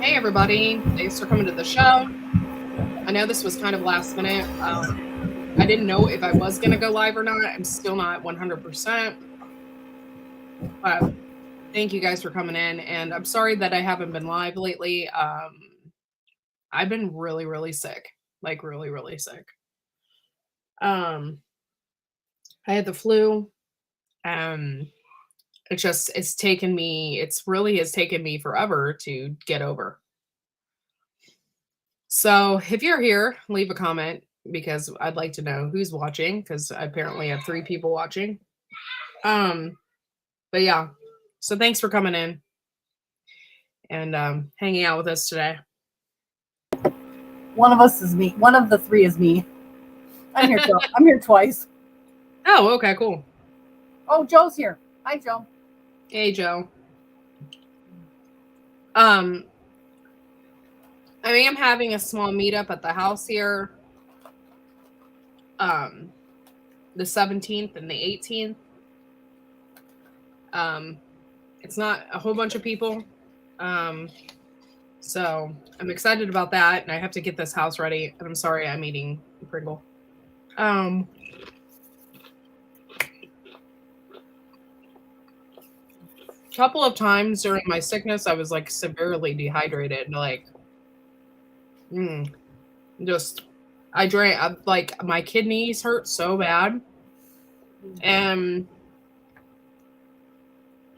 Hey everybody, thanks for coming to the show. I know this was kind of last minute. I didn't know if I was going to go live or not. I'm still not 100%. But thank you guys for coming in. And I'm sorry that I haven't been live lately. I've been really, really sick. Like really, really sick. I had the flu. It's really has taken me forever to get over. So if you're here, leave a comment because I'd like to know who's watching because I apparently have 3 people watching. But yeah, so thanks for coming in and hanging out with us today. One of us is me. One of the 3 is me. I'm here. I'm here twice. Oh, okay, cool. Oh, Joe's here. Hi, Joe. Hey, Joe. I am having a small meetup at the house here. The 17th and the 18th. It's not a whole bunch of people. So I'm excited about that, and I have to get this house ready. And I'm sorry I'm eating Pringle. Couple of times during my sickness, I was like severely dehydrated. Like, I drank, like my kidneys hurt so bad. And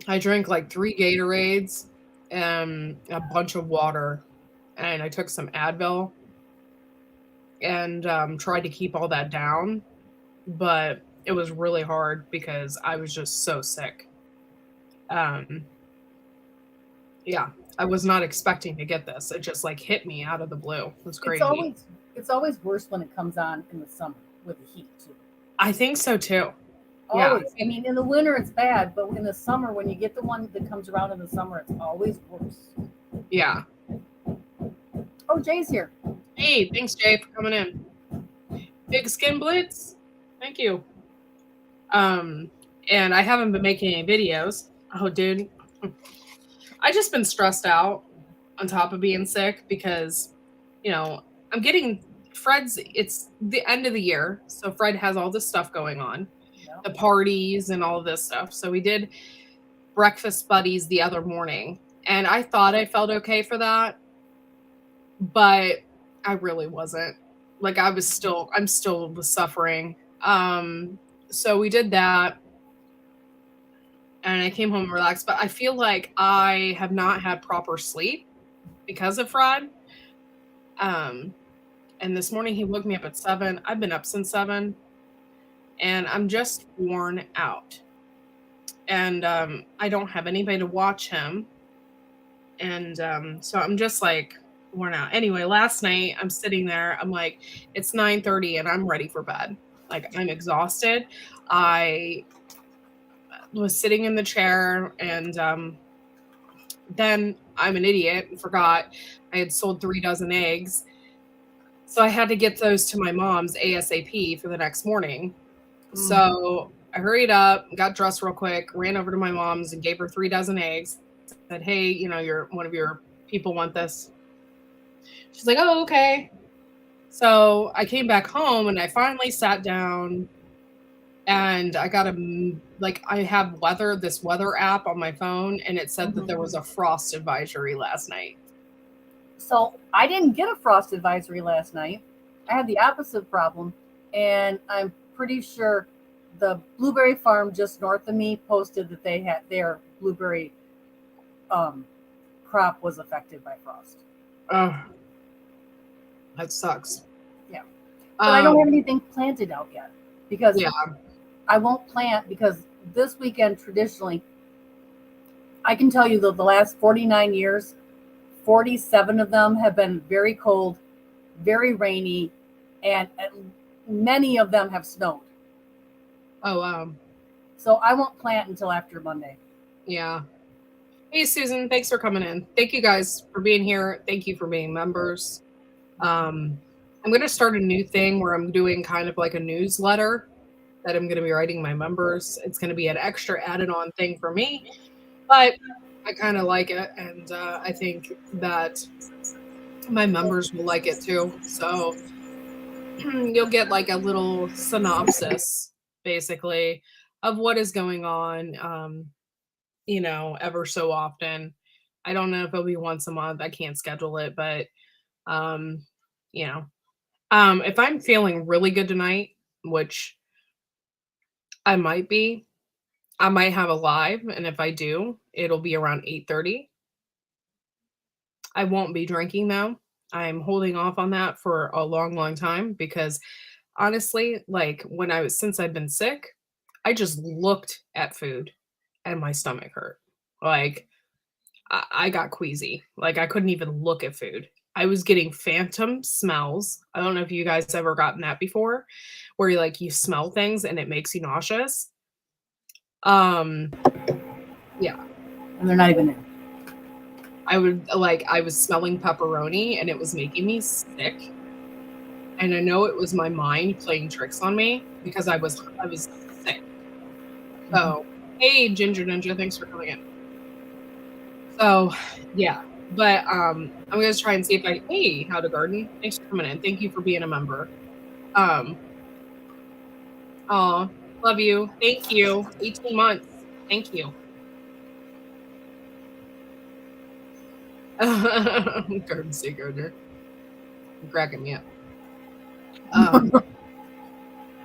I drank like 3 Gatorades and a bunch of water. And I took some Advil and tried to keep all that down. But it was really hard because I was just so sick. Yeah, I was not expecting to get this. It just like hit me out of the blue. It was crazy. It's always worse when it comes on in the summer with the heat too. I think so too. Always. Yeah. I mean, in the winter it's bad, but in the summer, when you get the one that comes around in the summer, it's always worse. Yeah. Oh, Jay's here. Hey, thanks, Jay, for coming in. Big Skin Blitz. Thank you. And I haven't been making any videos. Oh, dude. I just been stressed out on top of being sick because, I'm getting it's the end of the year. So Fred has all this stuff going on, the parties and all of this stuff. So we did breakfast buddies the other morning and I thought I felt okay for that, but I really wasn't. Like I'm still suffering. So we did that. And I came home relaxed, but I feel like I have not had proper sleep because of Fred. And this morning he woke me up at 7. I've been up since 7 and I'm just worn out. And I don't have anybody to watch him. And so I'm just like worn out. Anyway, last night I'm sitting there. I'm like, it's 9:30 and I'm ready for bed. Like I'm exhausted. I was sitting in the chair and then I'm an idiot and forgot I had sold 3 dozen eggs. So I had to get those to my mom's ASAP for the next morning. So I hurried up, got dressed real quick, ran over to my mom's and gave her 3 dozen eggs. Said, hey, one of your people want this. She's like, oh, okay. So I came back home and I finally sat down and I got I have this weather app on my phone and it said that there was a frost advisory last night. So I didn't get a frost advisory last night. I had the opposite problem. And I'm pretty sure the blueberry farm just north of me posted that they had their blueberry crop was affected by frost. Oh, that sucks. Yeah. But I don't have anything planted out yet because I won't plant because this weekend traditionally, I can tell you that the last 49 years, 47 of them have been very cold, very rainy, and many of them have snowed. Oh, wow. So I won't plant until after Monday. Yeah. Hey, Susan, thanks for coming in. Thank you guys for being here. Thank you for being members. I'm going to start a new thing where I'm doing kind of like a newsletter that I'm going to be writing my members. It's going to be an extra added on thing for me, but I kind of like it, and I think that my members will like it too. So you'll get like a little synopsis, basically, of what is going on. Ever so often. I don't know if it'll be once a month. I can't schedule it, but um, you know, if I'm feeling really good tonight, which I might be, I might have a live, and if I do, it'll be around 8:30. I won't be drinking though. I'm holding off on that for a long, long time because honestly, like since I've been sick, I just looked at food and my stomach hurt. Like I got queasy. Like I couldn't even look at food. I was getting phantom smells. I don't know if you guys ever gotten that before, where you smell things and it makes you nauseous. Yeah. And they're not even in. I was smelling pepperoni and it was making me sick. And I know it was my mind playing tricks on me because I was sick. So, hey Ginger Ninja, thanks for coming in. So, yeah. But I'm gonna try and see if hey, How to Garden. Thanks for coming in. Thank you for being a member. Love you. Thank you. 18 months. Thank you. Garden State Gardener. You're cracking me up.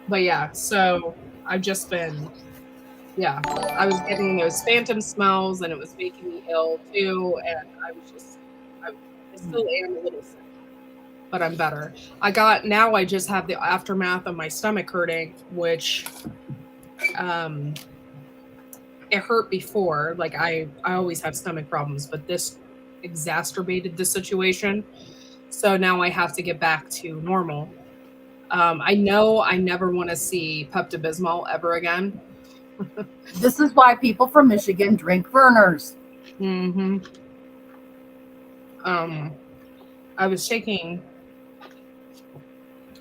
But yeah, so I've just been, I was getting those phantom smells and it was making me ill too. And I still am a little sick, but I'm better. Now I just have the aftermath of my stomach hurting, which, it hurt before. Like I always have stomach problems, but this exacerbated the situation. So now I have to get back to normal. I know I never want to see Pepto-Bismol ever again. This is why people from Michigan drink Vernors. Mm-hmm. I was taking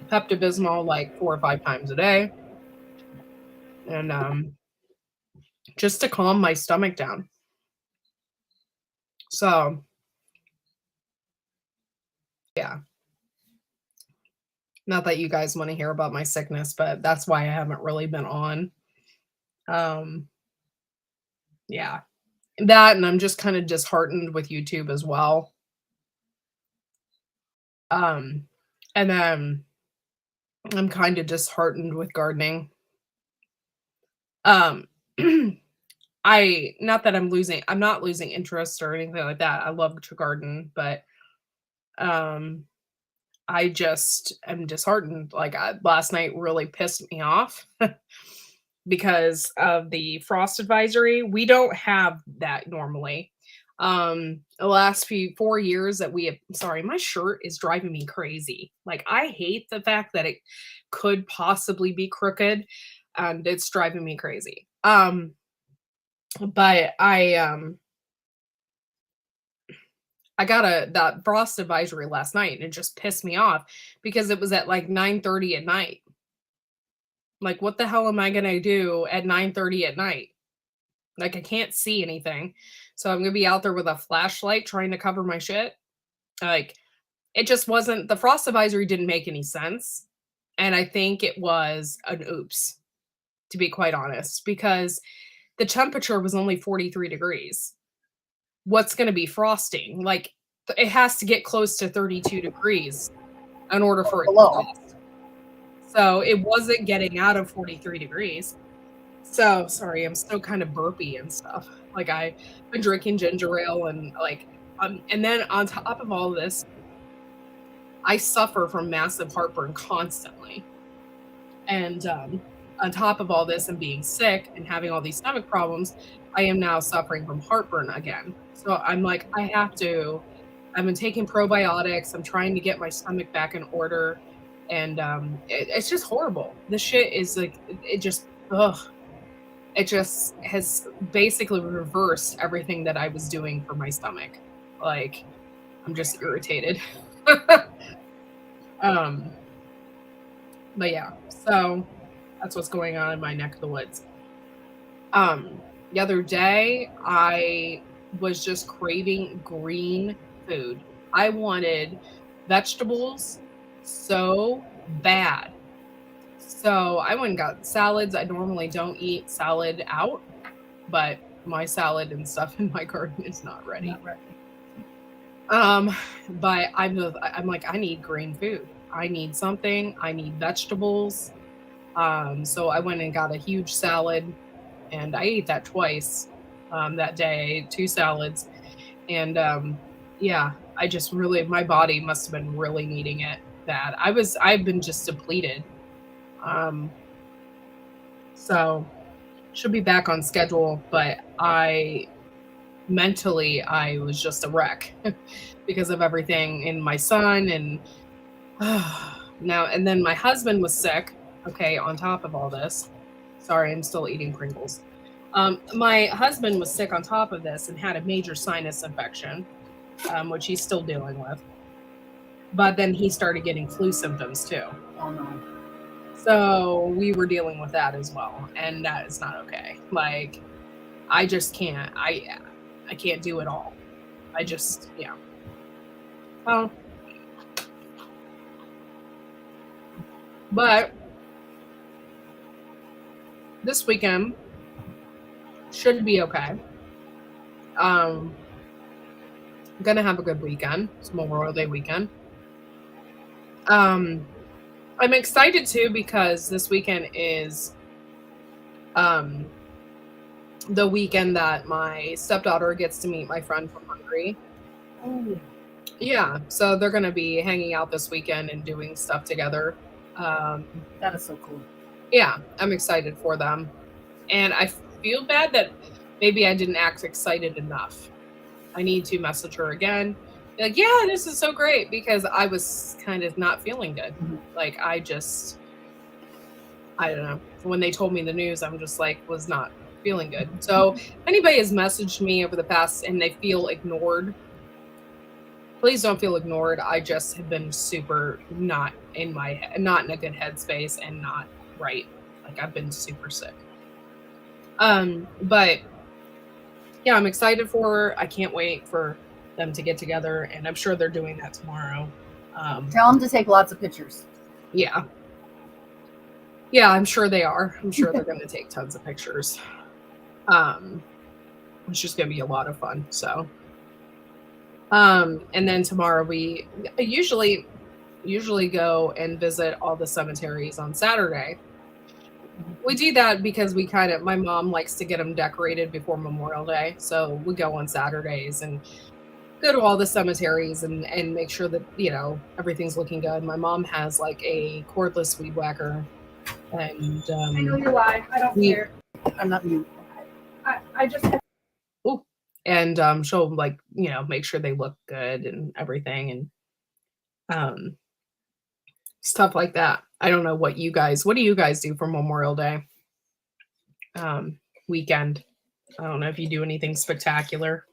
Pepto-Bismol like 4 or 5 times a day, and just to calm my stomach down. So, yeah. Not that you guys want to hear about my sickness, but that's why I haven't really been on. Yeah. That, and I'm just kind of disheartened with YouTube as well. And then I'm kind of disheartened with gardening. Not that I'm not losing interest or anything like that. I love to garden, but I just am disheartened. Like last night really pissed me off because of the frost advisory. We don't have that normally. The last 4 years that we have, sorry, my shirt is driving me crazy. Like I hate the fact that it could possibly be crooked and it's driving me crazy. But I got that frost advisory last night and it just pissed me off because it was at like 9:30 at night. Like, what the hell am I gonna do at 9:30 at night? Like, I can't see anything. So I'm gonna be out there with a flashlight trying to cover my shit. Like, it just wasn't, the frost advisory didn't make any sense. And I think it was an oops, to be quite honest, because the temperature was only 43 degrees. What's gonna be frosting? Like, it has to get close to 32 degrees in order for it to frost. So it wasn't getting out of 43 degrees. So sorry, I'm still kind of burpy and stuff. Like I've been drinking ginger ale and and then on top of all this, I suffer from massive heartburn constantly. And on top of all this and being sick and having all these stomach problems, I am now suffering from heartburn again. So I'm like, I've been taking probiotics. I'm trying to get my stomach back in order. And it's just horrible. This shit is like, it just has basically reversed everything that I was doing for my stomach. Like, I'm just irritated. But yeah, so that's what's going on in my neck of the woods. The other day, I was just craving green food. I wanted vegetables so bad. So I went and got salads. I normally don't eat salad out, but my salad and stuff in my garden is not ready. But I'm like, I need green food. I need something. I need vegetables. So I went and got a huge salad, and I ate that twice. That day, I ate 2 salads, and yeah, I just really, my body must have been really needing it bad. I've been just depleted. So should be back on schedule, but mentally I was just a wreck because of everything in my son and now, and then my husband was sick. Okay, on top of all this, sorry, I'm still eating Pringles. My husband was sick on top of this and had a major sinus infection, which he's still dealing with. But then he started getting flu symptoms too. Oh no. So we were dealing with that as well, and that is not okay. Like, I just can't. I can't do it all. I just, yeah. Well, but this weekend should be okay. I'm gonna have a good weekend. It's Memorial Day weekend. I'm excited too because this weekend is the weekend that my stepdaughter gets to meet my friend from Hungary. Oh. Yeah, so they're gonna be hanging out this weekend and doing stuff together. That is so cool. Yeah, I'm excited for them. And I feel bad that maybe I didn't act excited enough. I need to message her again. Be like, yeah, this is so great, because I was kind of not feeling good. Mhm. Like, I don't know. When they told me the news, I'm just like, was not feeling good. So anybody has messaged me over the past and they feel ignored, please don't feel ignored. I just have been super not in a good headspace and not right. Like, I've been super sick. But yeah, I'm excited for her. I can't wait for them to get together, and I'm sure they're doing that tomorrow. Tell them to take lots of pictures. Yeah. Yeah, I'm sure they are. I'm sure they're going to take tons of pictures. It's just going to be a lot of fun. So, and then tomorrow we usually go and visit all the cemeteries on Saturday. We do that because my mom likes to get them decorated before Memorial Day. So we go on Saturdays and go to all the cemeteries and make sure that, everything's looking good. My mom has like a cordless weed whacker. And I know you're live. I don't care. I'm not mute. I just have. Ooh. And she'll make sure they look good and everything, and stuff like that. I don't know what do you guys do for Memorial Day weekend? I don't know if you do anything spectacular.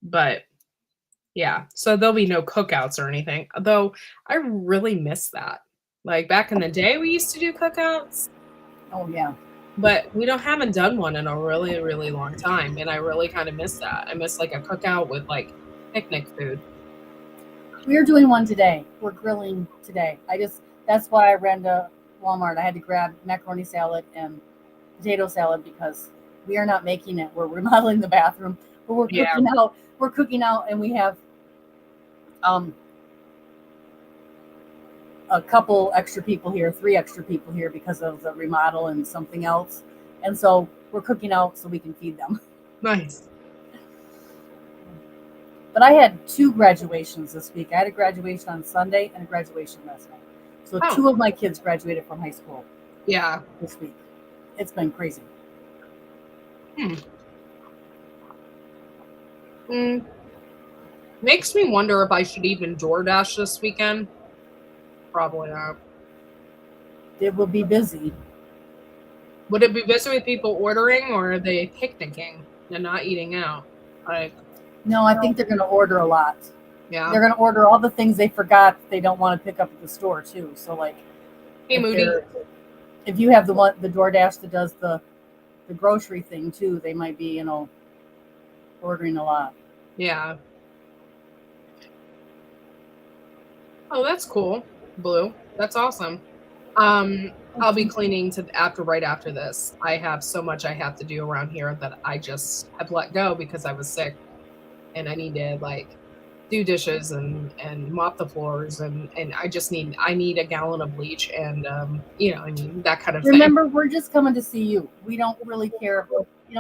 But yeah, so there'll be no cookouts or anything. Though I really miss that. Like, back in the day, we used to do cookouts. Oh yeah. But we haven't done one in a really, really long time, and I really kind of miss that. I miss like a cookout with like picnic food. We're doing one today. We're grilling today. That's why I ran to Walmart. I had to grab macaroni salad and potato salad because we are not making it. We're remodeling the bathroom, but we're cooking out. We're cooking out, and we have a couple extra people here, 3 extra people here because of the remodel and something else. And so we're cooking out so we can feed them. Nice. But I had 2 graduations this week. I had a graduation on Sunday and a graduation last night. So 2 of my kids graduated from high school. Yeah. This week. It's been crazy. Makes me wonder if I should even DoorDash this weekend. Probably not. It will be busy. Would it be busy with people ordering, or are they picnicking and not eating out? No, I think they're going to order a lot. Yeah. They're going to order all the things they forgot they don't want to pick up at the store too. So like, hey, Moody, if you have the DoorDash that does the the grocery thing too. They might be, ordering a lot. Yeah. Oh, that's cool, Blue. That's awesome. I'll be cleaning right after this. I have so much I have to do around here that I just have let go because I was sick, and I need to like do dishes and mop the floors, and I need a gallon of bleach and that kind of thing. Remember, we're just coming to see you. We don't really care.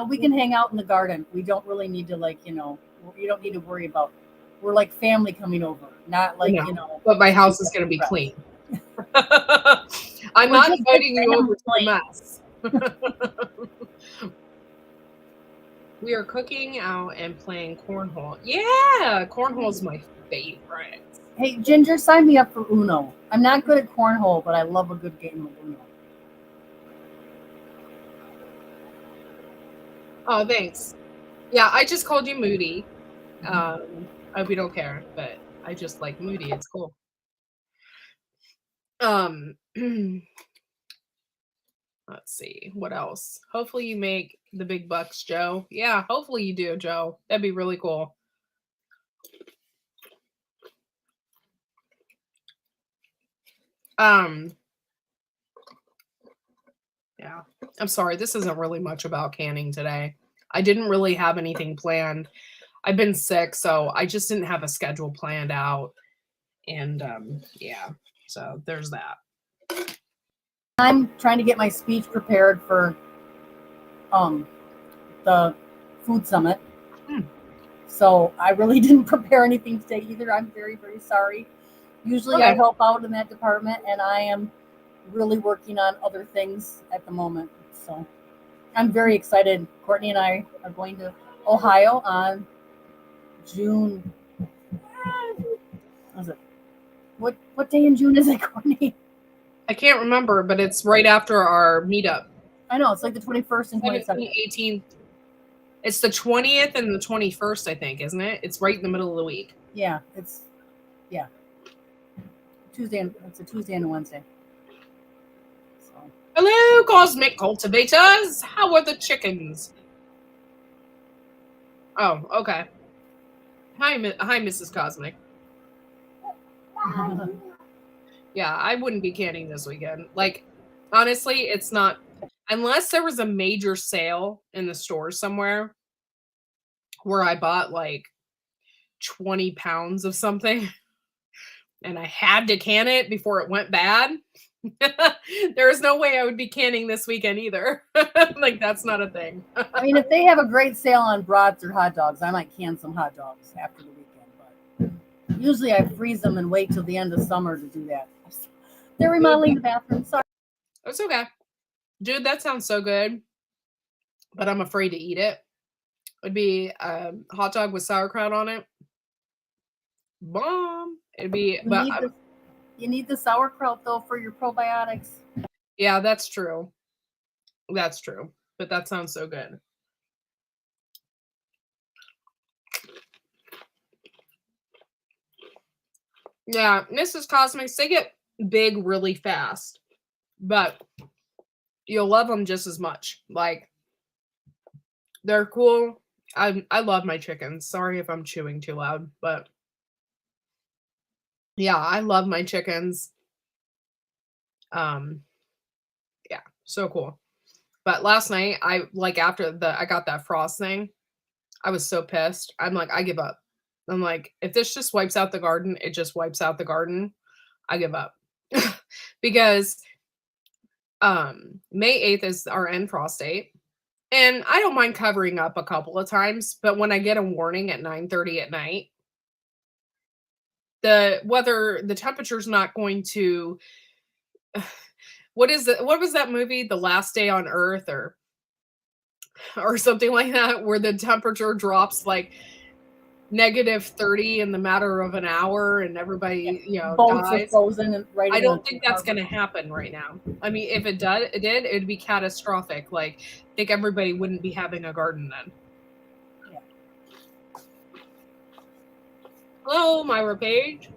We can hang out in the garden. We don't really need to you don't need to worry about. We're like family coming over, not like But my house is going to be clean. I'm not inviting you over to the mess. We are cooking out and playing cornhole. Yeah, cornhole's my favorite. Hey, Ginger, sign me up for Uno. I'm not good at cornhole, but I love a good game of Uno. Oh, thanks. Yeah, I just called you Moody. I hope you don't care, but I just like Moody. It's cool. Let's see what else. Hopefully you make the big bucks, Joe. Yeah, hopefully you do, Joe. That'd be really cool. Yeah, I'm sorry. This isn't really much about canning today. I didn't really have anything planned. I've been sick, so I just didn't have a schedule planned out. And yeah, so there's that. I'm trying to get my speech prepared for the food summit. So I really didn't prepare anything today either. I'm very, very sorry. Usually I help out in that department, and I am really working on other things at the moment. So I'm very excited. Courtney and I are going to Ohio on June. What day in June is it, Courtney? I can't remember, but it's right after our meetup. I know, it's like the 21st and 22nd. 18th. It's the 20th and the 21st, I think, isn't it? It's right in the middle of the week. Yeah, it's a Tuesday and a Wednesday. So. Hello, Cosmic Cultivators. How are the chickens? Oh, okay. Hi, Mrs. Cosmic. Yeah, I wouldn't be canning this weekend. Like, honestly, it's not, unless there was a major sale in the store somewhere where I bought like 20 pounds of something and I had to can it before it went bad. There is no way I would be canning this weekend either. Like, that's not a thing. I mean, if they have a great sale on brats or hot dogs, I might can some hot dogs after the weekend. But usually I freeze them and wait till the end of summer to do that. They're remodeling the bathroom. Sorry. It's okay. Dude, that sounds so good. But I'm afraid to eat it. It'd be a hot dog with sauerkraut on it. Bomb. It'd be, you need the sauerkraut though for your probiotics. Yeah, that's true. That's true. But that sounds so good. Yeah, Mrs. Cosmics, they get big really fast, but you'll love them just as much. Like, they're cool. I love my chickens. Sorry if I'm chewing too loud, but yeah, I love my chickens. Yeah, so cool. But last night, I got that frost thing, I was so pissed. I'm like, I give up. I'm like, if this just wipes out the garden, it just wipes out the garden. I give up. Because May 8th is our end frost date. And I don't mind covering up a couple of times, but when I get a warning at 9:30 at night, the temperature's not going to what was that movie, The Last Day on Earth, or something like that, where the temperature drops like -30 in the matter of an hour and everybody boats dies. are frozen and I don't think that's going to happen right now. I mean, if it did, it'd be catastrophic. Like, I think everybody wouldn't be having a garden then. Yeah. Hello, Myra Page.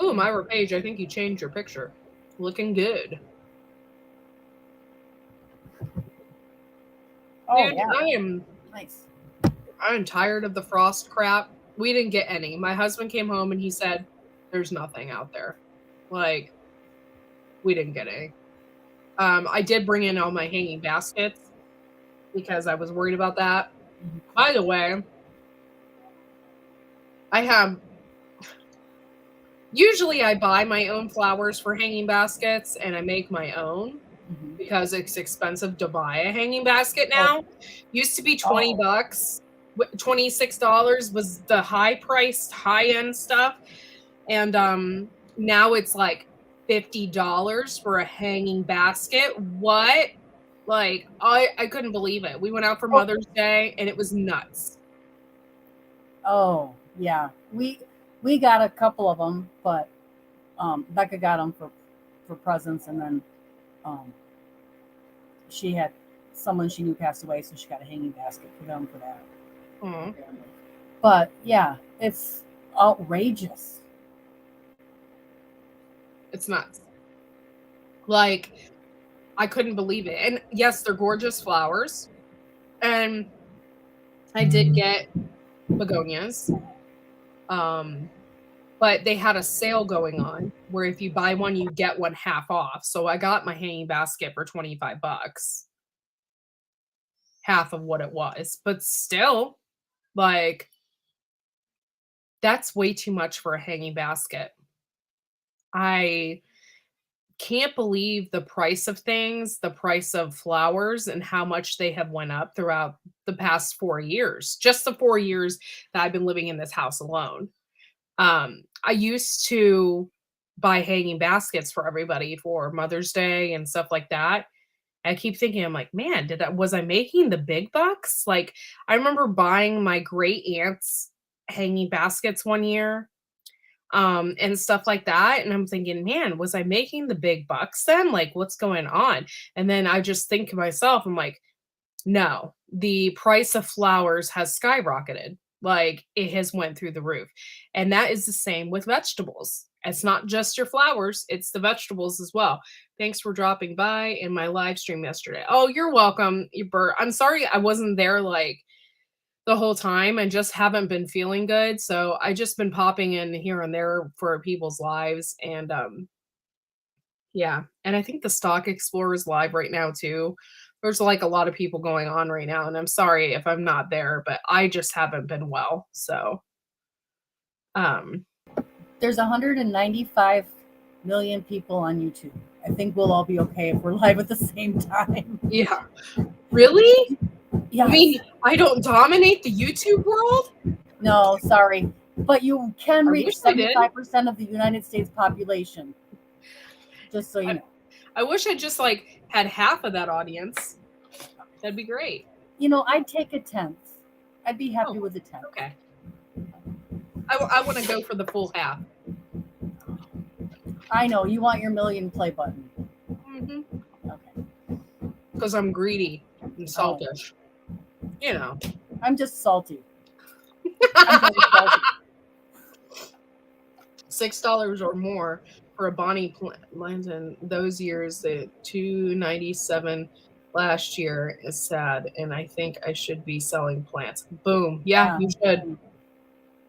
Ooh, Myra Page, I think you changed your picture. Looking good. Oh, dude, yeah. nice. I'm tired of the frost crap. We didn't get any. My husband came home and he said, "There's nothing out there." Like, we didn't get any. I did bring in all my hanging baskets because I was worried about that. By the way, usually I buy my own flowers for hanging baskets and I make my own because it's expensive to buy a hanging basket now. Used to be $20. $26 was the high-priced, high-end stuff. And now it's like $50 for a hanging basket. What? Like, I couldn't believe it. We went out for Mother's Day and it was nuts. Oh, yeah. We got a couple of them, but Becca got them for presents, and then she had someone she knew passed away, so she got a hanging basket for them for that. Mm-hmm. But yeah, it's outrageous. It's nuts. Like, I couldn't believe it. And yes, they're gorgeous flowers. And I did get begonias. But they had a sale going on where if you buy one, you get one half off. So I got my hanging basket for $25. Half of what it was. But still, like, that's way too much for a hanging basket. I can't believe the price of things, the price of flowers, and how much they have went up throughout the past 4 years. Just the 4 years that I've been living in this house alone. I used to buy hanging baskets for everybody for Mother's Day and stuff like that. I keep thinking, I'm like, man, was I making the big bucks? Like, I remember buying my great aunt's hanging baskets one year, and stuff like that. And I'm thinking, man, was I making the big bucks then? Like, what's going on? And then I just think to myself, I'm like, no, the price of flowers has skyrocketed. Like, it has went through the roof. And that is the same with vegetables. It's not just your flowers, it's the vegetables as well. Thanks for dropping by in my live stream yesterday. Oh, you're welcome, Bert. I'm sorry I wasn't there like the whole time and just haven't been feeling good. So I just been popping in here and there for people's lives. And yeah. And I think the Stock Explorer is live right now too. There's like a lot of people going on right now. And I'm sorry if I'm not there, but I just haven't been well. So there's 195 million people on YouTube. I think we'll all be okay if we're live at the same time. Yeah. Really? Yeah. I mean, I don't dominate the YouTube world? No, sorry. But you can reach 75% of the United States population. Just so you know. I wish I just like had half of that audience. That'd be great. You know, I'd take a 10th. I'd be happy with a 10th. Okay. I want to go for the full half. I know. You want your million play button. Mm-hmm. Okay. Because I'm greedy and selfish. You know. I'm just salty. I'm very salty. $6 or more for a Bonnie plant in those years. The $297 last year is sad, and I think I should be selling plants. Boom. Yeah, you should.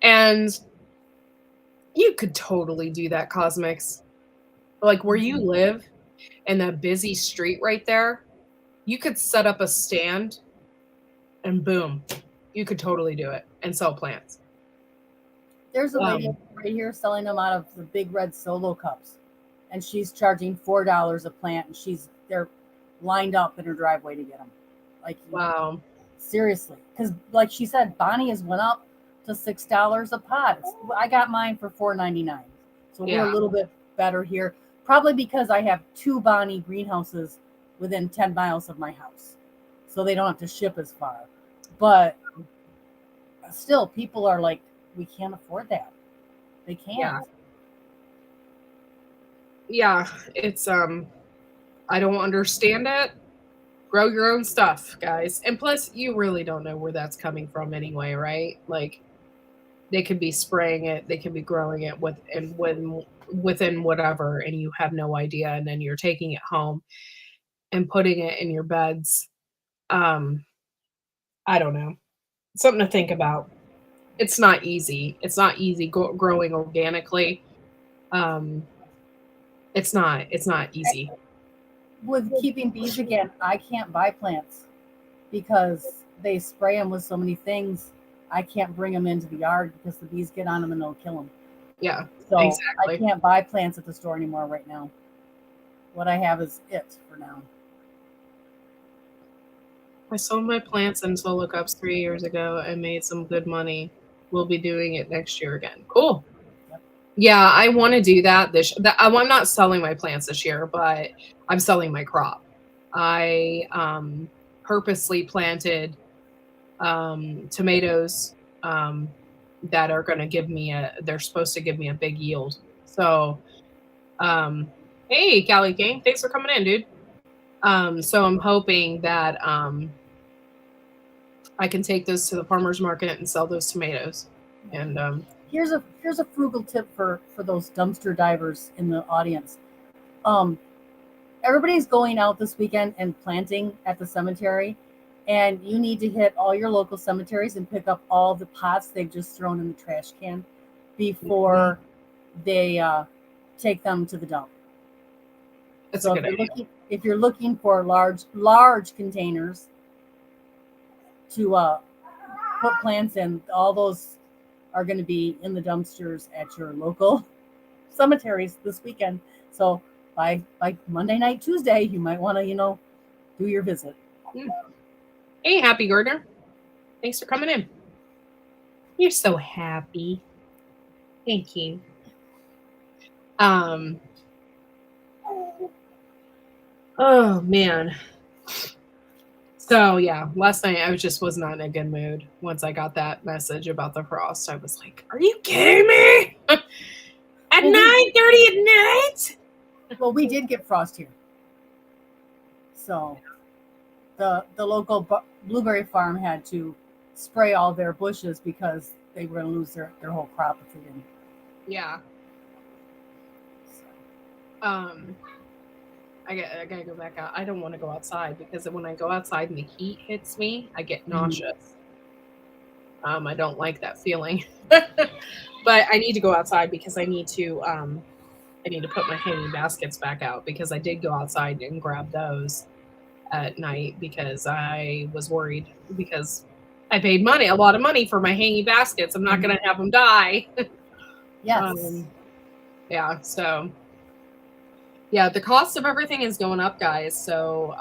And you could totally do that, Cosmics. Like where you live in that busy street right there, you could set up a stand and boom, you could totally do it and sell plants. There's a lady right here selling them out of the big red solo cups, and she's charging $4 a plant, and they're lined up in her driveway to get them. Like, wow, seriously, because like she said, Bonnie has went up to $6 a pot. I got mine for $4.99, so we're a little bit better here. Probably because I have 2 Bonnie greenhouses within 10 miles of my house, so they don't have to ship as far. But still, people are like, we can't afford that. They can't. Yeah, it's I don't understand it. Grow your own stuff, guys. And plus, you really don't know where that's coming from anyway, right? Like, they could be spraying it, they could be growing it within whatever, and you have no idea. And then you're taking it home and putting it in your beds. I don't know. Something to think about. It's not easy. It's not easy growing organically. Um, it's not easy. With keeping bees again, I can't buy plants because they spray them with so many things. I can't bring them into the yard because the bees get on them and they'll kill them. Yeah, So exactly. I can't buy plants at the store anymore right now. What I have is it for now. I sold my plants and solo cups 3 years ago and made some good money. We'll be doing it next year again. Cool. Yep. Yeah, I want to do that I'm not selling my plants this year, but I'm selling my crop. I purposely planted tomatoes that are going to give me they're supposed to give me a big yield. So, hey, Callie King, thanks for coming in, dude. So I'm hoping that I can take those to the farmer's market and sell those tomatoes. And here's a frugal tip for those dumpster divers in the audience. Everybody's going out this weekend and planting at the cemetery, and you need to hit all your local cemeteries and pick up all the pots they've just thrown in the trash can before they take them to the dump. that's So a good idea. If you're looking for large containers to put plants in, all those are going to be in the dumpsters at your local cemeteries this weekend. So by Monday night, Tuesday, you might want to, do your visit. Hey, Happy Gardner. Thanks for coming in. You're so happy. Thank you. Oh man. So yeah, last night I was not in a good mood. Once I got that message about the frost, I was like, "Are you kidding me?" At 9:30 at night. Well, we did get frost here, so the local blueberry farm had to spray all their bushes because they were going to lose their whole crop if they didn't. Yeah. I gotta go back out. I don't want to go outside because when I go outside and the heat hits me, I get nauseous. I don't like that feeling. But I need to go outside because I need to put my hanging baskets back out because I did go outside and grab those at night because I was worried because I paid a lot of money for my hanging baskets. I'm not going to have them die. Yes. Yeah. So yeah, the cost of everything is going up, guys. So,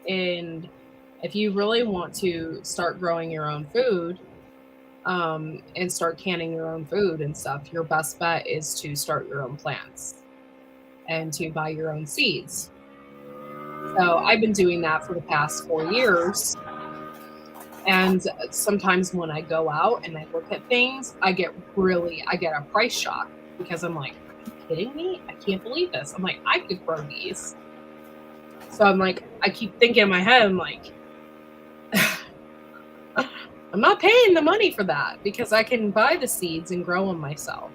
and if you really want to start growing your own food, and start canning your own food and stuff, your best bet is to start your own plants and to buy your own seeds. So I've been doing that for the past 4 years. And sometimes when I go out and I look at things, I get a price shock because I'm like, are you kidding me? I can't believe this. I'm like, I could grow these. So I'm like, I keep thinking in my head, I'm like, I'm not paying the money for that because I can buy the seeds and grow them myself.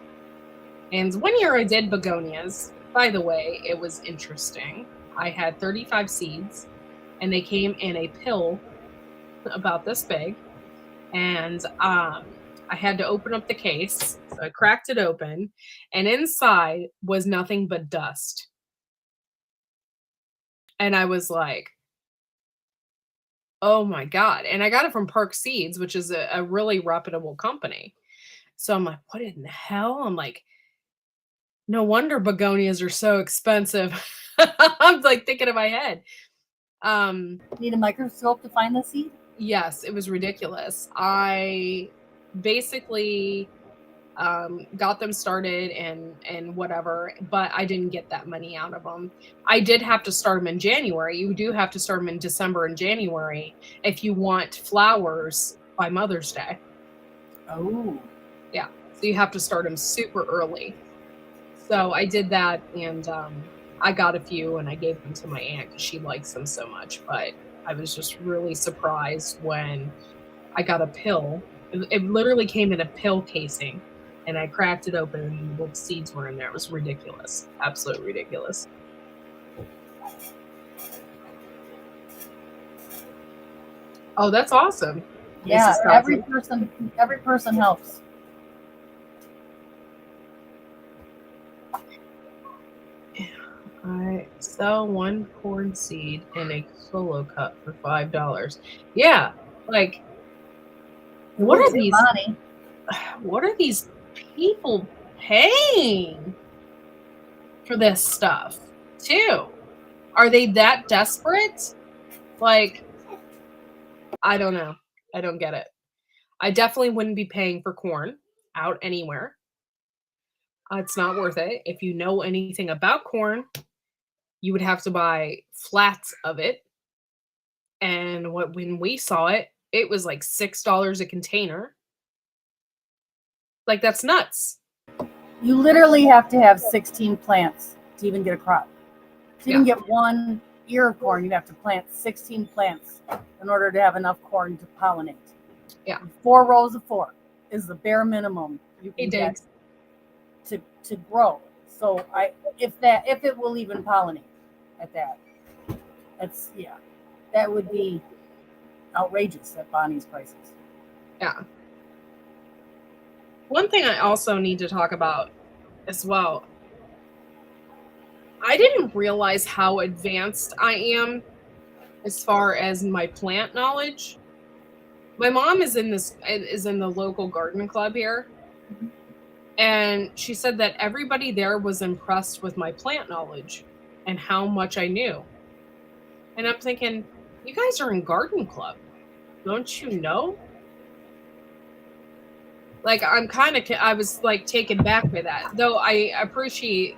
And one year I did begonias. By the way, it was interesting. I had 35 seeds and they came in a pill about this big. And I had to open up the case. So I cracked it open and inside was nothing but dust. And I was like, oh my God. And I got it from Park Seeds, which is a really reputable company. So I'm like, what in the hell? I'm like, no wonder begonias are so expensive. I'm like thinking in my head. Need a microscope to find the seed? Yes, it was ridiculous. I basically got them started and whatever, but I didn't get that money out of them. I did have to start them in January. You do have to start them in December and January if you want flowers by Mother's Day. Oh. Yeah. So you have to start them super early. So I did that and I got a few and I gave them to my aunt because she likes them so much. But I was just really surprised when I got a pill. It literally came in a pill casing. And I cracked it open and the seeds were in there. It was ridiculous. Absolutely ridiculous. Oh, that's awesome. Yeah, every person helps. I sell one corn seed in a solo cup for $5. Yeah, like what are these? Money. What are these people paying for this stuff too? Are they that desperate? Like, I don't know. I don't get it. I definitely wouldn't be paying for corn out anywhere. It's not worth it. If you know anything about corn, you would have to buy flats of it. And when we saw it, it was like $6 a container. Like that's nuts. You literally have to have 16 plants to even get a crop. To even get one ear of corn, you have to plant 16 plants in order to have enough corn to pollinate. Yeah. 4 rows of 4 is the bare minimum you can get to grow. So if it will even pollinate at that, that would be outrageous at Bonnie's prices. Yeah. One thing I also need to talk about as well. I didn't realize how advanced I am as far as my plant knowledge. My mom is in the local garden club here. Mm-hmm. And she said that everybody there was impressed with my plant knowledge and how much I knew. And I'm thinking, you guys are in garden club. Don't you know? Like, I was like taken back by that. Though I appreciate,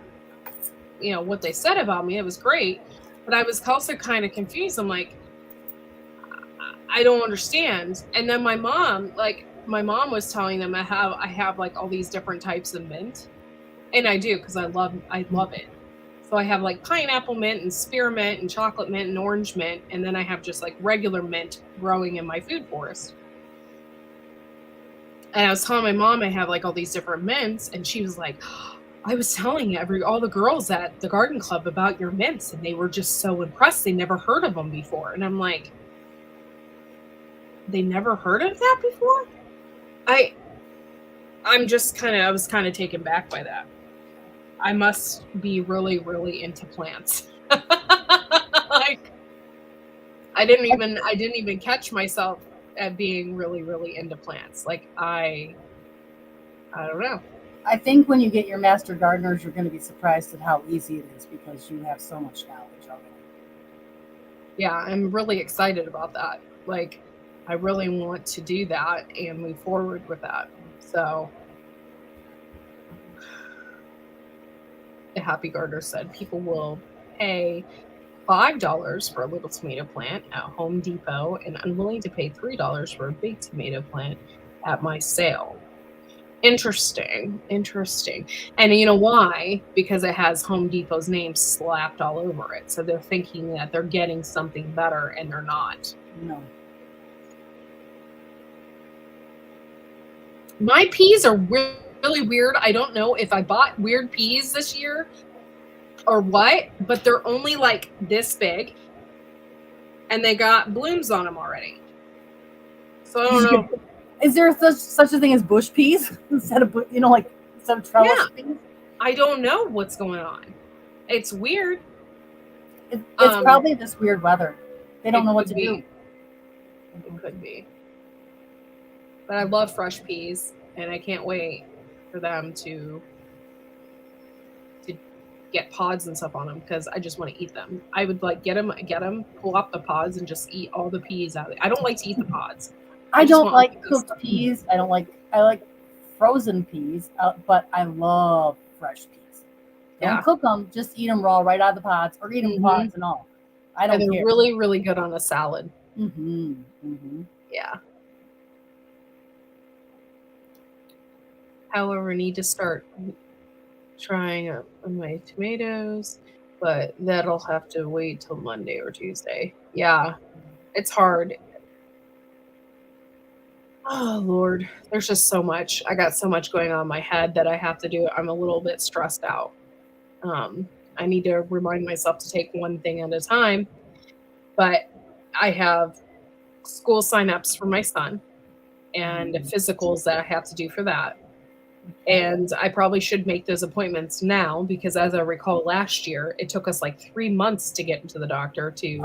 what they said about me. It was great. But I was also kind of confused. I'm like, I don't understand. And then my mom was telling them I have like all these different types of mint. And I do, because I love it. So I have like pineapple mint and spearmint and chocolate mint and orange mint. And then I have just like regular mint growing in my food forest. And I was telling my mom I have like all these different mints. And she was like, I was telling all the girls at the garden club about your mints. And they were just so impressed. They never heard of them before. And I'm like, they never heard of that before? I was kind of taken back by that. I must be really, really into plants. Like, I didn't even catch myself at being really, really into plants. Like, I don't know. I think when you get your master gardeners, you're going to be surprised at how easy it is because you have so much knowledge already. Yeah, I'm really excited about that. Like, I really want to do that and move forward with that. So, the Happy Gardener said people will pay $5 for a little tomato plant at Home Depot, and I'm willing to pay $3 for a big tomato plant at my sale. Interesting. And you know why? Because it has Home Depot's name slapped all over it. So they're thinking that they're getting something better, and they're not. No. My peas are really weird. I don't know if I bought weird peas this year or what, but they're only like this big, and they got blooms on them already. So I don't know. Is there such a thing as bush peas instead of trellis peas? I don't know what's going on. It's weird. It's probably this weird weather. They don't know what to do. It could be. But I love fresh peas, and I can't wait for them to get pods and stuff on them because I just want to eat them. I would like get them, pull up the pods, and just eat all the peas out of it. I don't like to eat the pods. I don't like cooked peas. I like frozen peas, but I love fresh peas. Don't cook them. Just eat them raw right out of the pods, or eat them pods and all. I don't care. They're really, really good on a salad. Mm-hmm. Mm-hmm. Yeah. However, I need to start trying on my tomatoes, but that'll have to wait till Monday or Tuesday. Yeah, it's hard. Oh, Lord. There's just so much. I got so much going on in my head that I have to do. I'm a little bit stressed out. I need to remind myself to take one thing at a time. But I have school signups for my son and physicals that I have to do for that. And I probably should make those appointments now because, as I recall, last year it took us like 3 months to get into the doctor to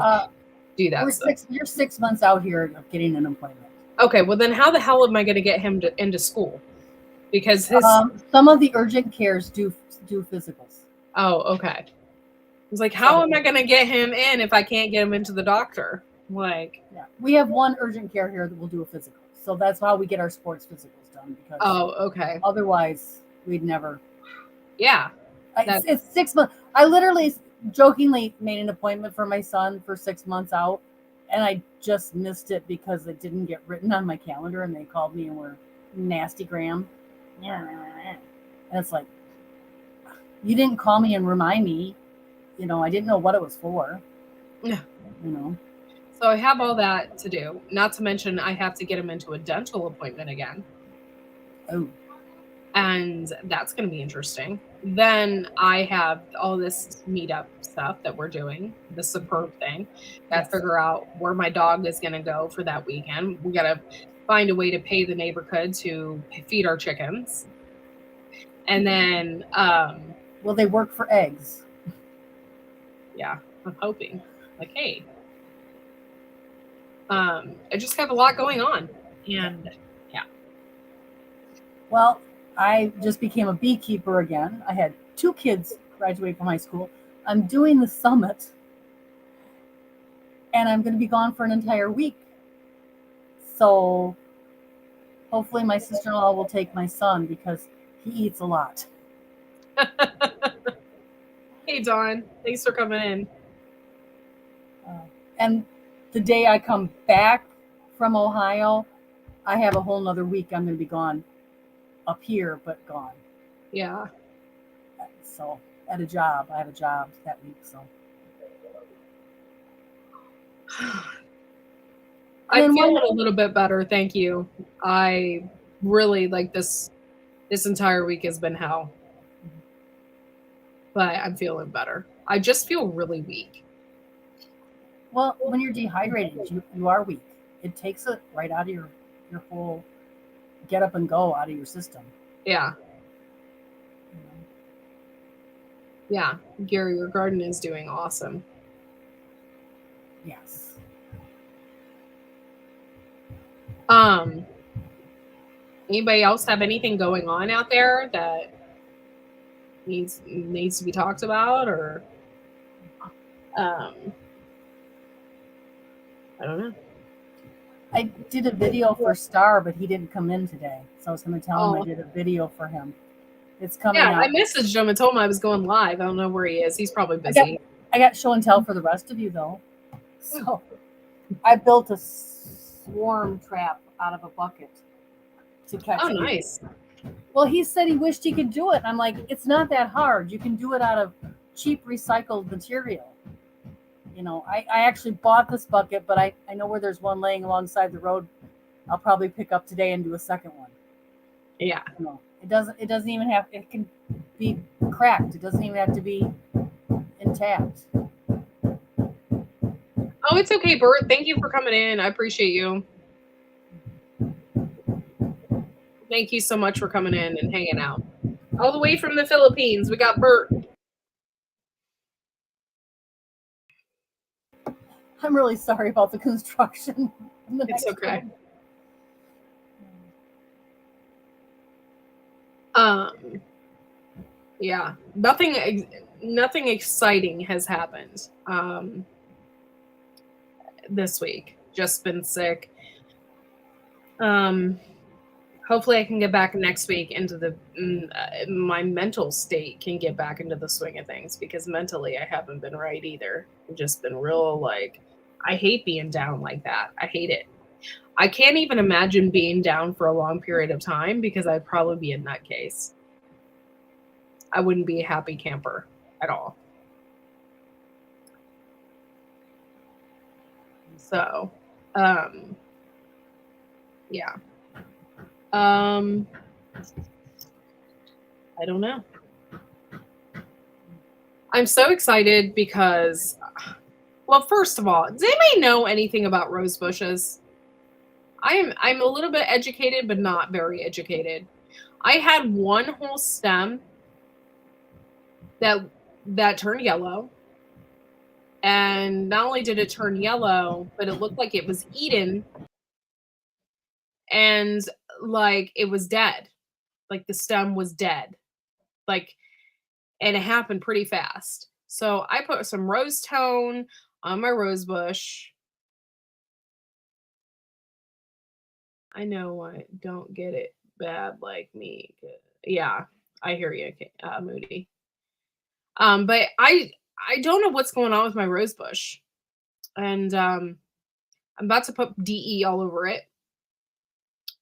do that stuff. You're 6 months out here of getting an appointment. Okay, well then how the hell am I going to get him into school? Because some of the urgent cares do physicals. Oh, okay. I was like, how am I going to get him in if I can't get him into the doctor? Like, yeah, we have one urgent care here that will do a physical, so that's how we get our sports physicals done. Because okay. Otherwise, we'd never. Yeah, it's 6 months. I literally jokingly made an appointment for my son for 6 months out, and I just missed it because it didn't get written on my calendar, and they called me and were nasty Graham. And it's like, you didn't call me and remind me. I didn't know what it was for. Yeah. So I have all that to do. Not to mention I have to get him into a dental appointment again. Oh. And that's going to be interesting. Then I have all this meetup stuff that we're doing, the Superb thing. Got to figure out where my dog is going to go for that weekend. We got to find a way to pay the neighborhood to feed our chickens. And then... will they work for eggs? Yeah, I'm hoping. Like, hey. I just have a lot going on. And, yeah. Well, I just became a beekeeper again. I had 2 kids graduate from high school. I'm doing the summit. And I'm going to be gone for an entire week. So hopefully my sister-in-law will take my son because he eats a lot. Hey, Dawn. Thanks for coming in. And the day I come back from Ohio, I have a whole nother week. I'm going to be gone up here, but gone. Yeah. So at a job, I have a job that week. So I'm feeling a little bit better. Thank you. I really like this entire week has been hell. But I'm feeling better. I just feel really weak. Well, when you're dehydrated, you are weak. It takes it right out of your whole get up and go out of your system. Yeah. Yeah. Gary, your garden is doing awesome. Yes. Anybody else have anything going on out there that needs to be talked about, or I don't know. I did a video for Star, but he didn't come in today, so I was going to tell him I did a video for him. It's coming out. I messaged him and told him I was going live. I don't know where he is. He's probably busy. I got show and tell for the rest of you, though. So I built a swarm trap out of a bucket to catch. Oh, nice. Well, he said he wished he could do it. I'm like, it's not that hard. You can do it out of cheap recycled material. I actually bought this bucket, but I know where there's one laying alongside the road. I'll probably pick up today and do a second one. Yeah. It doesn't even have, it can be cracked. It doesn't even have to be intact. Oh, it's okay, Bert. Thank you for coming in. I appreciate you. Thank you so much for coming in and hanging out. All the way from the Philippines, we got Bert. I'm really sorry about the construction. It's okay. Yeah, nothing exciting has happened this week. Just been sick. Hopefully I can get back next week into my mental state can get back into the swing of things, because mentally I haven't been right either. I've just been real I hate being down like that. I hate it. I can't even imagine being down for a long period of time, because I'd probably be a nutcase. I wouldn't be a happy camper at all. So, yeah. I don't know. I'm so excited because, well, first of all, does anybody know anything about rose bushes? I'm a little bit educated, but not very educated. I had one whole stem that turned yellow. And not only did it turn yellow, but it looked like it was eaten and like it was dead. Like the stem was dead. Like, and it happened pretty fast. So I put some rose tone on my rose bush. I know I don't get it bad like me. Yeah, I hear you, Moody. But I don't know what's going on with my rose bush, and I'm about to put DE all over it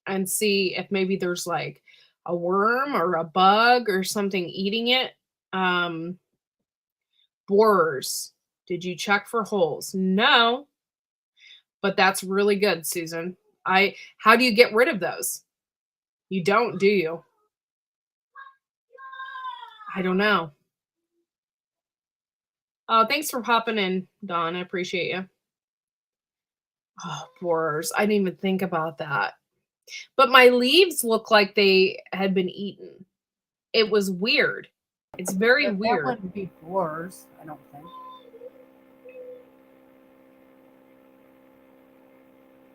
and see if maybe there's like a worm or a bug or something eating it. Borers. Did you check for holes? No, but that's really good, Susan. How do you get rid of those? You don't, do you? I don't know. Oh, thanks for popping in, Dawn. I appreciate you. Oh, borers. I didn't even think about that. But my leaves look like they had been eaten. It was weird. It's very weird. That wouldn't be borers, I don't think.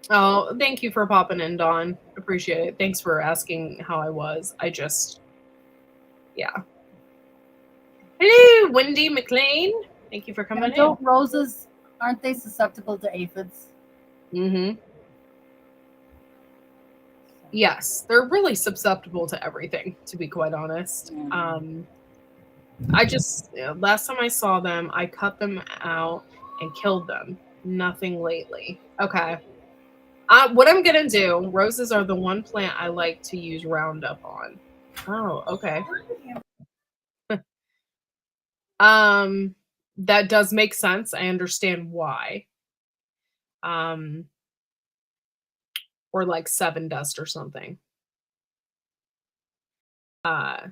Oh, thank you for popping in, Dawn. Appreciate it. Thanks for asking how I was. Yeah. Hello, Wendy McLean. Thank you for coming in. Don't roses, aren't they susceptible to aphids? Mm-hmm. Yes, they're really susceptible to everything, to be quite honest. I just, last time I saw them, I cut them out and killed them. Nothing lately. Okay. What I'm going to do, roses are the one plant I like to use Roundup on. Oh, okay. That does make sense. I understand why. Or like Seven Dust or something. I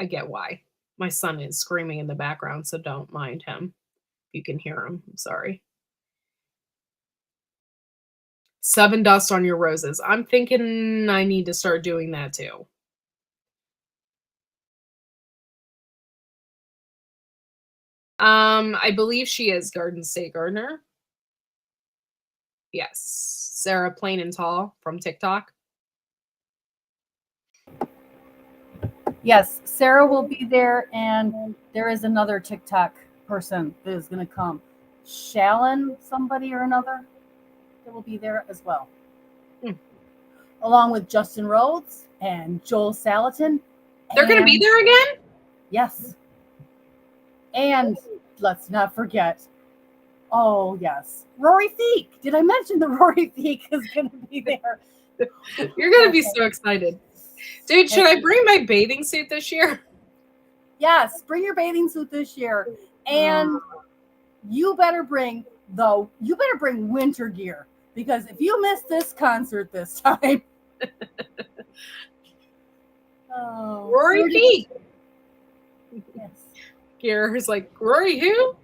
get why. My son is screaming in the background, so don't mind him. You can hear him. I'm sorry. Seven Dust on your roses. I'm thinking I need to start doing that too. I believe she is Garden State Gardener. Yes. Sarah Plain and Tall from TikTok. Yes, Sarah will be there, and there is another TikTok person that is going to come. Shallon, somebody or another, that will be there as well. Along with Justin Rhodes and Joel Salatin. They're going to be there again? Yes. And let's not forget, oh, yes, Rory Feek. Did I mention that Rory Feek is going to be there? You're going to be so excited. Dude, should I bring my bathing suit this year? Yes, bring your bathing suit this year. And you better bring winter gear, because if you miss this concert this time. Rory Feek. Yes. Gary's like, Rory who?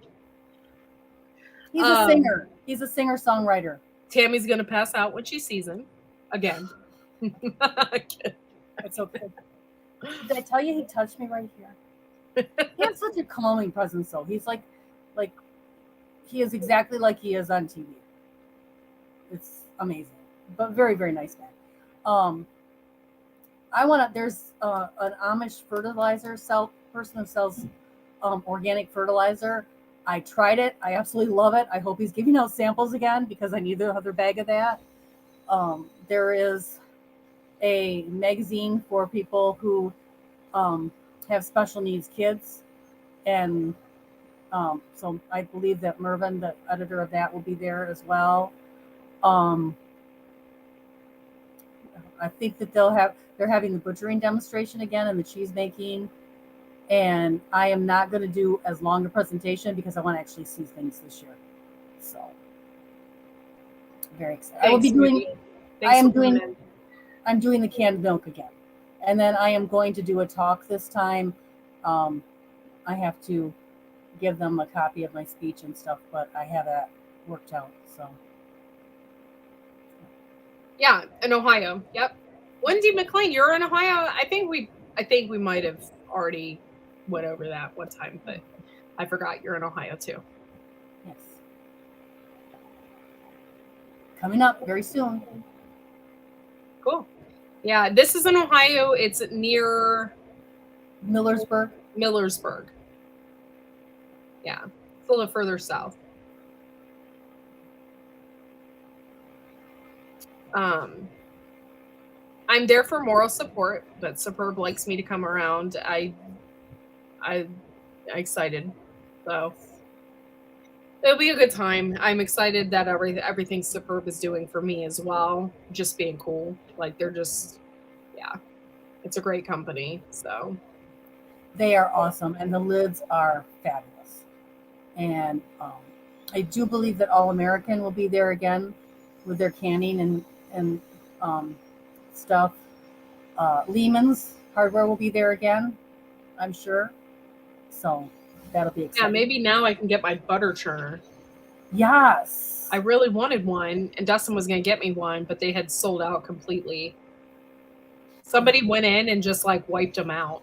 He's a singer. He's a singer-songwriter. Tammy's going to pass out when she sees him. Again. It's okay. Did I tell you he touched me right here? He has such a calming presence, though. He's like he is exactly like he is on TV. It's amazing, but very, very nice man. There's an Amish fertilizer person who sells organic fertilizer. I tried it. I absolutely love it. I hope he's giving out samples again, because I need another bag of that. There is a magazine for people who have special needs kids, and so I believe that Mervyn, the editor of that, will be there as well. I think that they're having the butchering demonstration again and the cheese making, and I am not going to do as long a presentation because I want to actually see things this year. So very excited. I will be doing. I'm doing the canned milk again, and then I am going to do a talk this time. I have to give them a copy of my speech and stuff, but I have that worked out. So Yeah, in Ohio. Yep. Wendy McLean, you're in Ohio. I think we might have already went over that one time, but I forgot you're in Ohio too. Yes. Coming up very soon. Cool. Yeah, this is in Ohio. It's near Millersburg. Yeah, it's a little further south. I'm there for moral support, but Superb likes me to come around. I'm excited, so it'll be a good time. I'm excited that everything Superb is doing for me as well. Just being cool, like they're just, yeah, it's a great company. So they are awesome, and the lids are fabulous. And I do believe that All American will be there again with their canning and stuff. Lehman's Hardware will be there again, I'm sure. So that'll be exciting. Yeah, maybe now I can get my butter churner. Yes. I really wanted one, and Dustin was going to get me one, but they had sold out completely. Somebody went in and just like wiped them out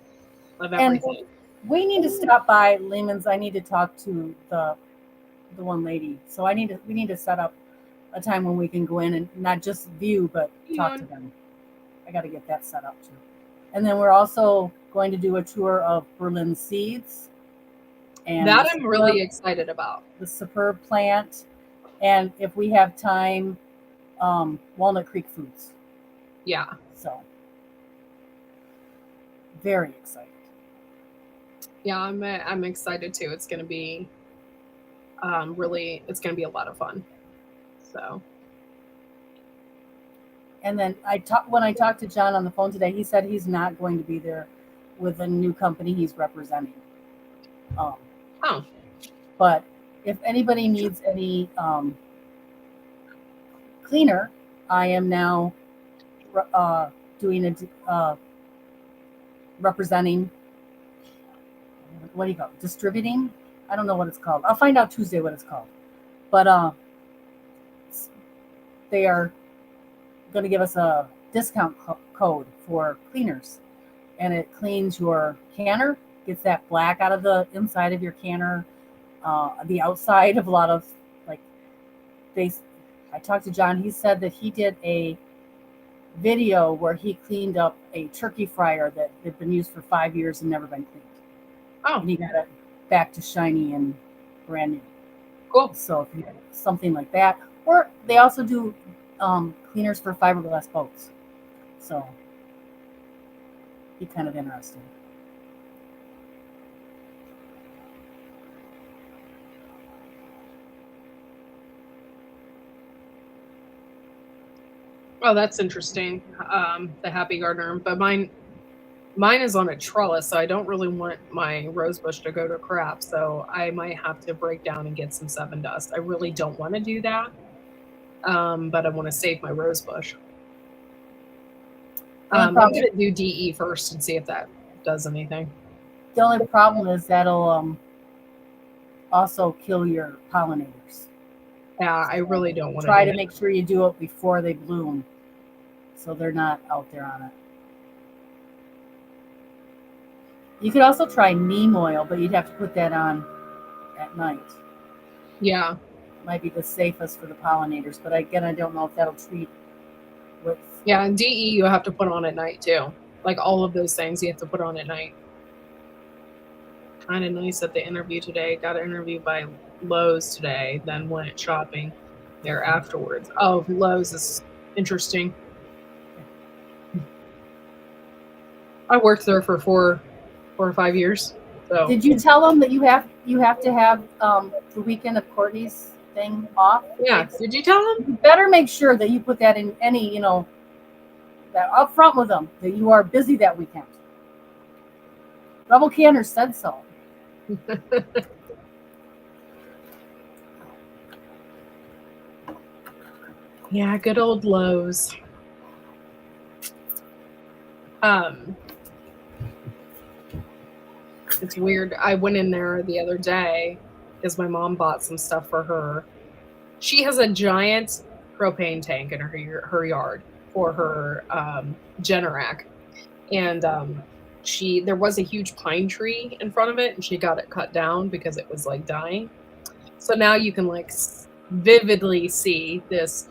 of everything. And we need to stop by Lehman's. I need to talk to the one lady. So we need to set up a time when we can go in and not just view, but talk to them. I got to get that set up too. And then we're also going to do a tour of Berlin Seeds. And that I'm really excited about. The Superb plant. And if we have time, Walnut Creek Foods. Yeah. So very excited. Yeah, I'm excited too. It's going to be it's going to be a lot of fun. So. And then when I talked to John on the phone today, he said he's not going to be there with the new company he's representing. But if anybody needs any cleaner, I am now doing representing. What do you call it? Distributing? I don't know what it's called. I'll find out Tuesday what it's called. But they are going to give us a discount code for cleaners, and it cleans your canner, gets that black out of the inside of your canner, the outside of a lot of I talked to John. He said that he did a video where he cleaned up a turkey fryer that had been used for 5 years and never been cleaned. And he got it back to shiny and brand new. Cool. So if you have something like that, or they also do cleaners for fiberglass boats. So be kind of interesting. Oh, that's interesting. The Happy Gardener, but mine is on a trellis, so I don't really want my rose bush to go to crap. So I might have to break down and get some 7 dust. I really don't want to do that, but I want to save my rose bush. I'm going to do DE first and see if that does anything. The only problem is that'll also kill your pollinators. Yeah, I really don't want to try to make sure you do it before they bloom, so they're not out there on it. You could also try neem oil, but you'd have to put that on at night. Yeah. Might be the safest for the pollinators, but again, I don't know if that'll treat with... Yeah, and DE you have to put on at night too. Like all of those things you have to put on at night. Kind of nice at the interview today. Got interviewed by Lowe's today, then went shopping there afterwards. Oh, Lowe's is interesting. I worked there for 4 or 5 years. So did you tell them that you have to have the weekend of Courtney's thing off? Yeah. Did you tell them? You better make sure that you put that in any, that up front with them, that you are busy that weekend. Rebelcanners said so. Yeah, good old Lowe's. It's weird. I went in there the other day because my mom bought some stuff for her. She has a giant propane tank in her yard for her Generac, and there was a huge pine tree in front of it, and she got it cut down because it was like dying. So now you can like vividly see this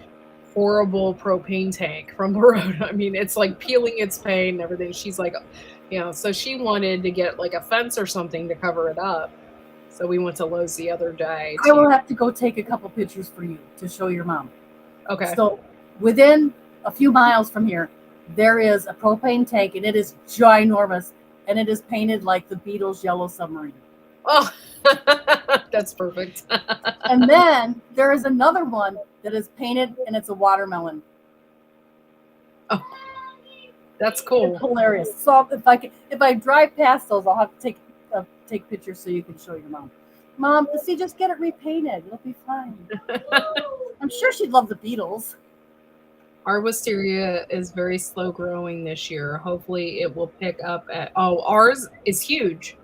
horrible propane tank from the road. I mean, it's like peeling its paint and everything. She's like, so she wanted to get like a fence or something to cover it up. So we went to Lowe's the other day. I will have to go take a couple pictures for you to show your mom. Okay. So within a few miles from here, there is a propane tank, and it is ginormous, and it is painted like the Beatles' Yellow Submarine. Oh, that's perfect. And then there is another one that is painted, and it's a watermelon. Oh, that's cool. It's hilarious. So if I drive past those, I'll have to take pictures so you can show your mom. Mom, see, just get it repainted. It'll be fine. I'm sure she'd love the Beatles. Our wisteria is very slow growing this year. Hopefully it will pick up ours is huge.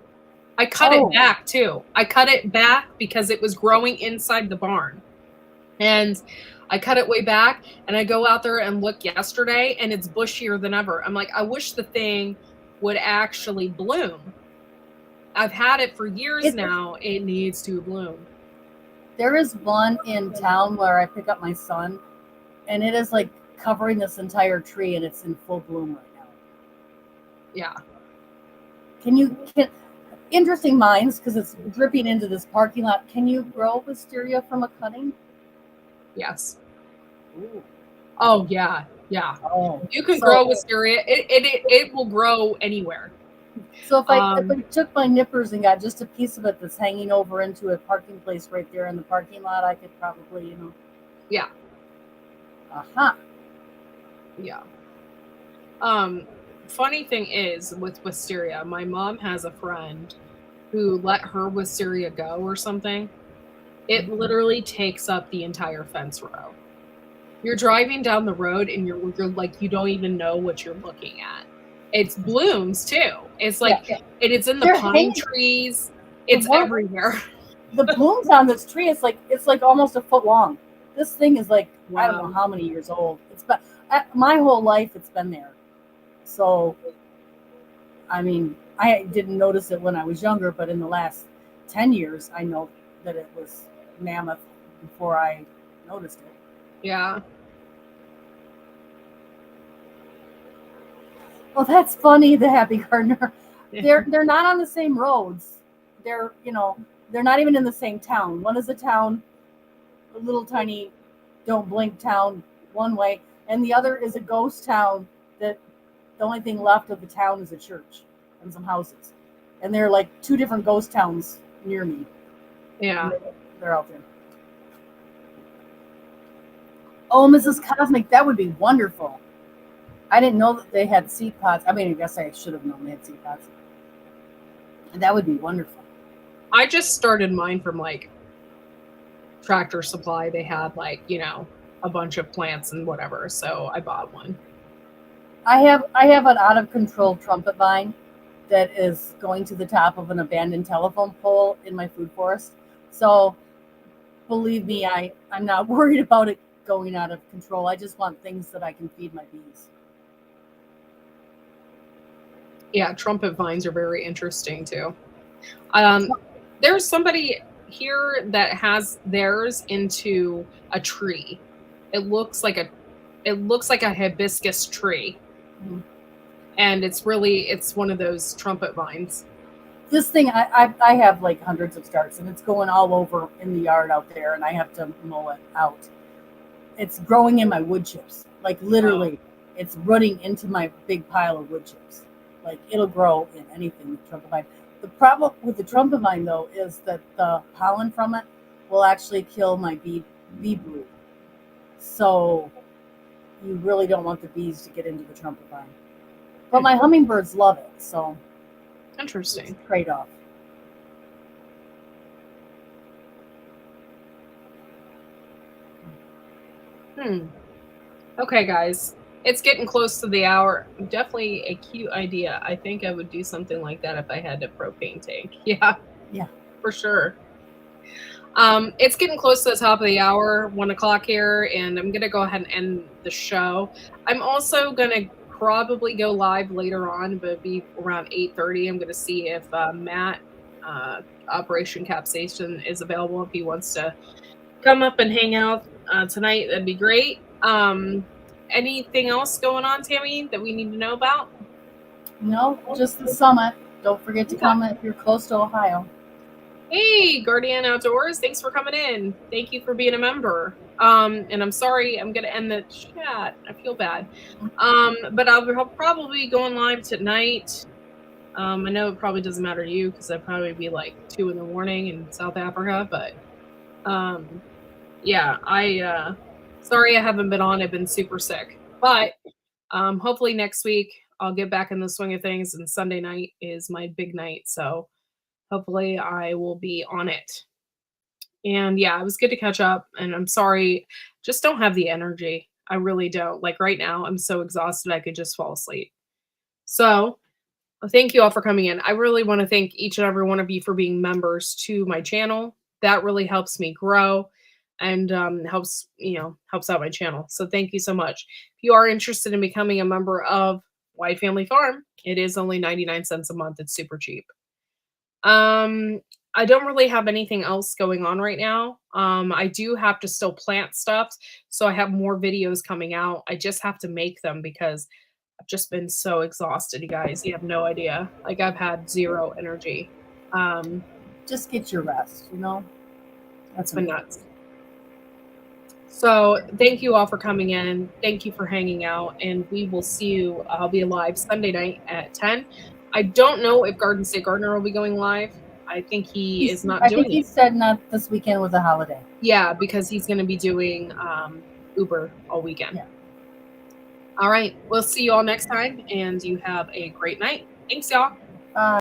I cut it back too. I cut it back because it was growing inside the barn. And I cut it way back, and I go out there and look yesterday, and it's bushier than ever. I'm like, I wish the thing would actually bloom. I've had it for years now. It needs to bloom. There is one in town where I pick up my son, and it is like covering this entire tree, and it's in full bloom right now. Yeah. Interesting minds, because it's dripping into this parking lot. Can you grow wisteria from a cutting? Yes. Ooh. Oh yeah, yeah. Oh, you can grow wisteria. It will grow anywhere. So if I took my nippers and got just a piece of it that's hanging over into a parking place right there in the parking lot, I could probably, Yeah. Uh-huh. Yeah. Funny thing is with wisteria, my mom has a friend who let her wisteria go or something. It literally takes up the entire fence row. You're driving down the road and you're like, you don't even know what you're looking at. It's blooms too. It's like it is in the pine trees. It's everywhere. The blooms on this tree, it's like almost a foot long. This thing is like, wow. I don't know how many years old. It's been my whole life. It's been there. So, I mean, I didn't notice it when I was younger, but in the last 10 years, I know that it was mammoth before I noticed it. Yeah. Well, that's funny, the Happy Gardener. They're not on the same roads. They're not even in the same town. One is a little tiny, don't blink town one way, and the other is a ghost town that the only thing left of the town is a church and some houses. And they're like two different ghost towns near me. Yeah. They're out there. Oh, Mrs. Cosmic, that would be wonderful. I didn't know that they had seed pots. I mean, I guess I should have known they had seed pots. And that would be wonderful. I just started mine from like Tractor Supply. They had like, a bunch of plants and whatever. So I bought one. I have an out of control trumpet vine that is going to the top of an abandoned telephone pole in my food forest. So believe me, I'm not worried about it going out of control. I just want things that I can feed my bees. Yeah, trumpet vines are very interesting too. There's somebody here that has theirs into a tree. It looks like a hibiscus tree. Mm-hmm. And it's one of those trumpet vines. This thing, I have like hundreds of starts, and it's going all over in the yard out there, and I have to mow it out. It's growing in my wood chips. Like literally, It's rooting into my big pile of wood chips. Like it'll grow in anything with trumpet vine. The problem with the trumpet vine, though, is that the pollen from it will actually kill my bee brood. So you really don't want the bees to get into the trumpet vine. But my hummingbirds love it, so interesting. It's a trade-off. Okay, guys. It's getting close to the hour. Definitely a cute idea. I think I would do something like that if I had a propane tank. Yeah. Yeah. For sure. It's getting close to the top of the hour, 1 o'clock here, and I'm gonna go ahead and end the show. I'm also gonna probably go live later on, but it'll be around 8:30. I'm gonna see if Matt, Operation Capsation, is available. If he wants to come up and hang out tonight, that'd be great. Anything else going on, Tammy, that we need to know about? No, just the summit. Don't forget to come if you're close to Ohio. Hey, Guardian Outdoors, thanks for coming in. Thank you for being a member. And I'm sorry, I'm gonna end the chat. I feel bad. But I'll probably be going live tonight. I know it probably doesn't matter to you because I'd probably be like 2 in the morning in South Africa, but yeah, sorry I haven't been on. I've been super sick. But hopefully next week I'll get back in the swing of things, and Sunday night is my big night. So hopefully I will be on it. And yeah, it was good to catch up. And I'm sorry, just don't have the energy. I really don't. Like right now, I'm so exhausted I could just fall asleep. So thank you all for coming in. I really want to thank each and every one of you for being members to my channel. That really helps me grow and helps out my channel. So thank you so much. If you are interested in becoming a member of White Family Farm, it is only 99 cents a month. It's super cheap. I don't really have anything else going on right now. I do have to still plant stuff, so I have more videos coming out. I just have to make them because I've just been so exhausted, you guys. You have no idea. Like I've had zero energy. Just get your rest, That's been nuts. So thank you all for coming in. Thank you for hanging out, and we will see you. I'll be live Sunday night at 10. I don't know if Garden State Gardener will be going live. I think he is not doing it. I think he said not this weekend was a holiday. Yeah, because he's going to be doing Uber all weekend. Yeah. All right. We'll see you all next time, and you have a great night. Thanks, y'all. Bye.